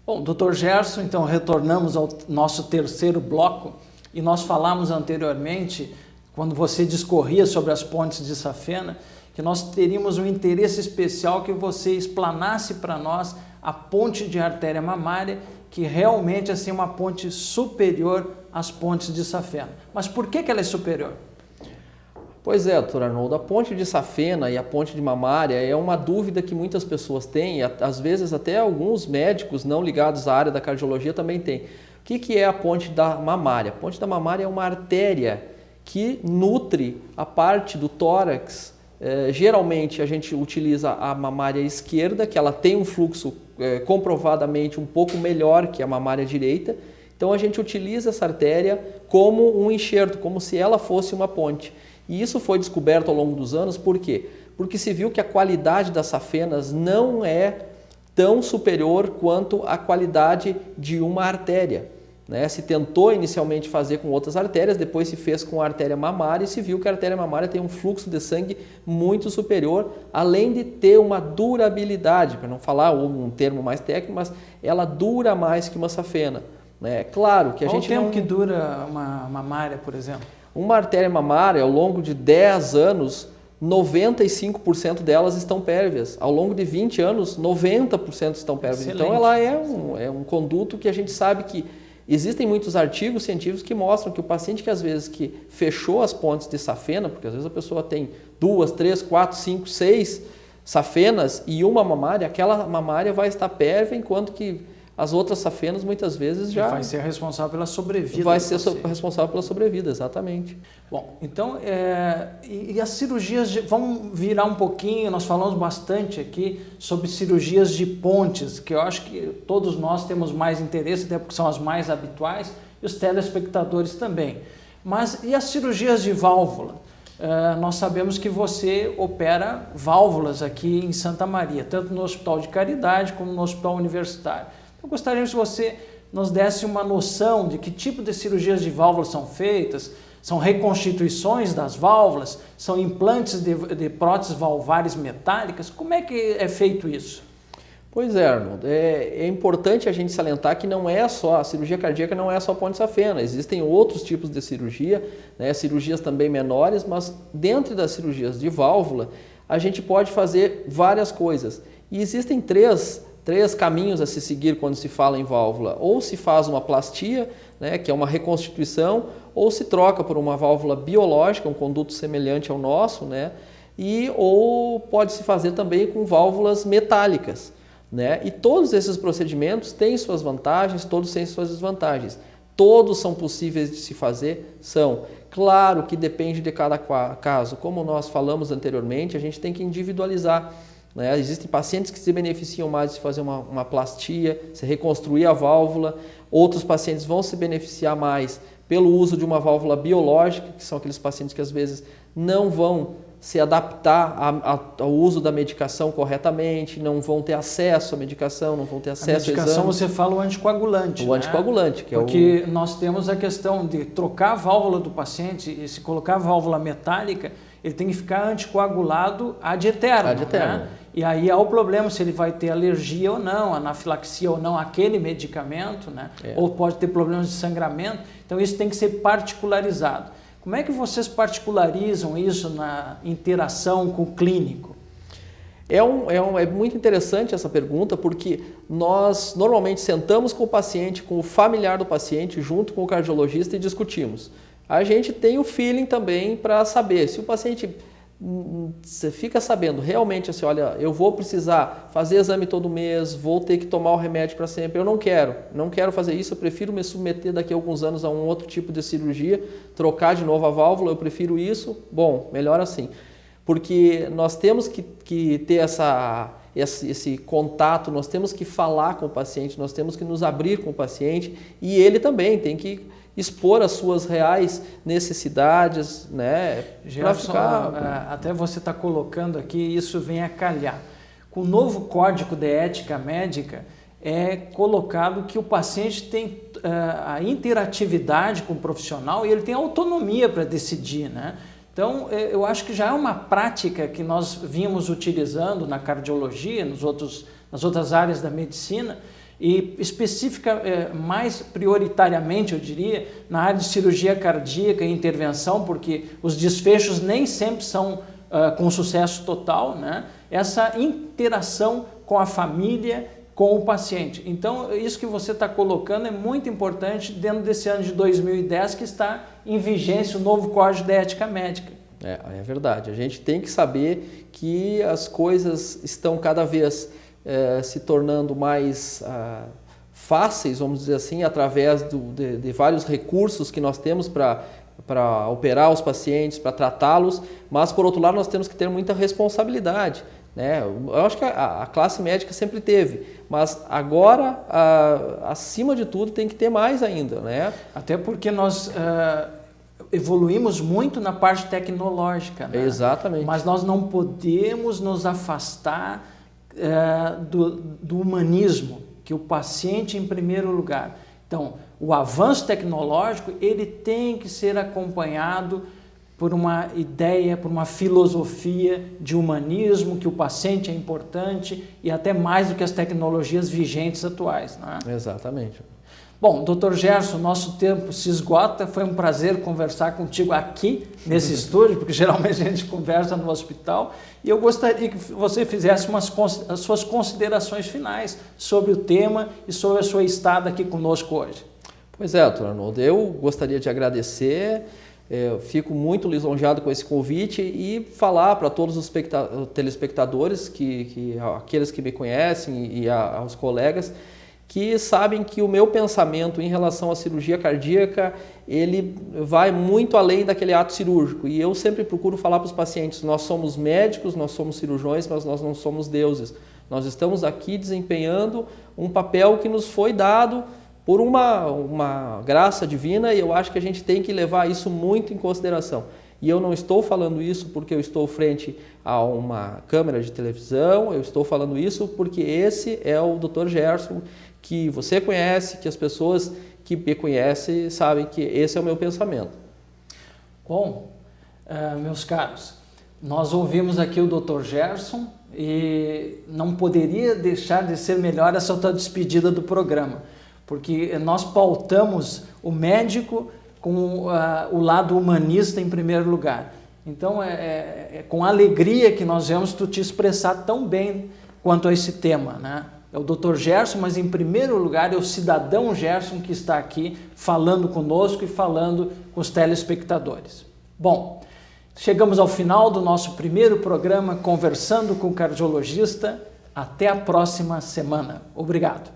Bom, Dr. Gerson, então retornamos ao nosso terceiro bloco e nós falamos anteriormente, quando você discorria sobre as pontes de safena, que nós teríamos um interesse especial que você explanasse para nós a ponte de artéria mamária, que realmente é uma ponte superior às pontes de safena. Mas por que ela é superior? Pois é, doutor Arnoldo, a ponte de safena e a ponte de mamária é uma dúvida que muitas pessoas têm, e às vezes até alguns médicos não ligados à área da cardiologia também têm. O que é a ponte da mamária? A ponte da mamária é uma artéria que nutre a parte do tórax. Geralmente a gente utiliza a mamária esquerda, que ela tem um fluxo comprovadamente um pouco melhor que a mamária direita. Então a gente utiliza essa artéria como um enxerto, como se ela fosse uma ponte. E isso foi descoberto ao longo dos anos, por quê? Porque se viu que a qualidade das safenas não é tão superior quanto a qualidade de uma artéria, né? Se tentou inicialmente fazer com outras artérias, depois se fez com a artéria mamária e se viu que a artéria mamária tem um fluxo de sangue muito superior, além de ter uma durabilidade, para não falar um termo mais técnico, mas ela dura mais que uma safena, né? Claro que a gente Qual o tempo que dura uma mamária, por exemplo? Uma artéria mamária, ao longo de 10 anos, 95% delas estão pérvias. Ao longo de 20 anos, 90% estão pérvias. Excelente. Então, ela é um conduto que a gente sabe que existem muitos artigos científicos que mostram que o paciente que às vezes que fechou as pontes de safena, porque às vezes a pessoa tem 2, 3, 4, 5, 6 safenas e uma mamária, aquela mamária vai estar pérvia, enquanto que as outras safenas muitas vezes já... Vai ser responsável pela sobrevida. Vai ser responsável pela sobrevida, exatamente. Bom, então, e as cirurgias, vamos virar um pouquinho, nós falamos bastante aqui sobre cirurgias de pontes, que eu acho que todos nós temos mais interesse, até porque são as mais habituais, e os telespectadores também. Mas e as cirurgias de válvula? Nós sabemos que você opera válvulas aqui em Santa Maria, tanto no Hospital de Caridade como no Hospital Universitário. Eu gostaria que você nos desse uma noção de que tipo de cirurgias de válvulas são feitas, são reconstituições das válvulas, são implantes de próteses valvares metálicas, como é que é feito isso? Pois é, Arnold, é importante a gente salientar que não é só, a cirurgia cardíaca não é só ponte de safena, existem outros tipos de cirurgia, né, cirurgias também menores, mas dentro das cirurgias de válvula, a gente pode fazer várias coisas. E existem três caminhos a se seguir quando se fala em válvula. Ou se faz uma plastia, né, que é uma reconstituição, ou se troca por uma válvula biológica, um conduto semelhante ao nosso, né, ou pode se fazer também com válvulas metálicas, né? E todos esses procedimentos têm suas vantagens, todos têm suas desvantagens. Todos são possíveis de se fazer? São. Claro que depende de cada caso. Como nós falamos anteriormente, a gente tem que individualizar. Existem pacientes que se beneficiam mais de fazer uma plastia, se reconstruir a válvula. Outros pacientes vão se beneficiar mais pelo uso de uma válvula biológica, que são aqueles pacientes que às vezes não vão se adaptar ao uso da medicação corretamente, não vão ter acesso à medicação, não vão ter acesso ao exame. A medicação você fala o anticoagulante, O anticoagulante, que porque nós temos a questão de trocar a válvula do paciente e se colocar a válvula metálica, ele tem que ficar anticoagulado ad eterno. Né? E aí há o problema se ele vai ter alergia ou não, anafilaxia ou não àquele medicamento, né? Ou pode ter problemas de sangramento. Então isso tem que ser particularizado. Como é que vocês particularizam isso na interação com o clínico? É muito interessante essa pergunta, porque nós normalmente sentamos com o paciente, com o familiar do paciente, junto com o cardiologista e discutimos. A gente tem o feeling também para saber se o paciente você fica sabendo realmente assim, olha, eu vou precisar fazer exame todo mês, vou ter que tomar o remédio para sempre, eu não quero fazer isso, eu prefiro me submeter daqui a alguns anos a um outro tipo de cirurgia, trocar de novo a válvula, eu prefiro isso, bom, melhor assim. Porque nós temos que ter esse contato, nós temos que falar com o paciente, nós temos que nos abrir com o paciente e ele também tem que expor as suas reais necessidades, né? Gerson, até você está colocando aqui, isso vem a calhar. Com o novo Código de Ética Médica, é colocado que o paciente tem a interatividade com o profissional e ele tem autonomia para decidir, né? Então, eu acho que já é uma prática que nós vínhamos utilizando na cardiologia, nas outras áreas da medicina, e mais prioritariamente, eu diria, na área de cirurgia cardíaca e intervenção, porque os desfechos nem sempre são com sucesso total, né? Essa interação com a família, com o paciente. Então, isso que você está colocando é muito importante dentro desse ano de 2010 que está em vigência o novo Código de Ética Médica. É verdade. A gente tem que saber que as coisas estão cada vez se tornando mais fáceis, vamos dizer assim, através de vários recursos que nós temos para operar os pacientes, para tratá-los, mas, por outro lado, nós temos que ter muita responsabilidade. Né? Eu acho que a classe médica sempre teve, mas agora, acima de tudo, tem que ter mais ainda. Né? Até porque nós evoluímos muito na parte tecnológica. Né? Exatamente. Mas nós não podemos nos afastar do humanismo, que o paciente em primeiro lugar. Então, o avanço tecnológico ele tem que ser acompanhado por uma ideia, por uma filosofia de humanismo, que o paciente é importante e até mais do que as tecnologias vigentes atuais. Né? Exatamente. Bom, Dr. Gerson, nosso tempo se esgota, foi um prazer conversar contigo aqui nesse estúdio, porque geralmente a gente conversa no hospital, e eu gostaria que você fizesse as suas considerações finais sobre o tema e sobre a sua estada aqui conosco hoje. Pois é, Dr. Arnoldo, eu gostaria de agradecer. Eu fico muito lisonjeado com esse convite e falar para todos os telespectadores, aqueles que me conhecem e aos colegas, que sabem que o meu pensamento em relação à cirurgia cardíaca, ele vai muito além daquele ato cirúrgico. E eu sempre procuro falar para os pacientes, nós somos médicos, nós somos cirurgiões, mas nós não somos deuses. Nós estamos aqui desempenhando um papel que nos foi dado por uma graça divina, e eu acho que a gente tem que levar isso muito em consideração. E eu não estou falando isso porque eu estou frente a uma câmera de televisão, eu estou falando isso porque esse é o Dr. Gerson, que você conhece, que as pessoas que me conhecem sabem que esse é o meu pensamento. Bom, meus caros, nós ouvimos aqui o Dr. Gerson e não poderia deixar de ser melhor essa tua despedida do programa, porque nós pautamos o médico com o lado humanista em primeiro lugar. Então, é com alegria que nós vemos tu te expressar tão bem quanto a esse tema, né? É o Dr. Gerson, mas em primeiro lugar é o cidadão Gerson que está aqui falando conosco e falando com os telespectadores. Bom, chegamos ao final do nosso primeiro programa Conversando com o Cardiologista. Até a próxima semana. Obrigado.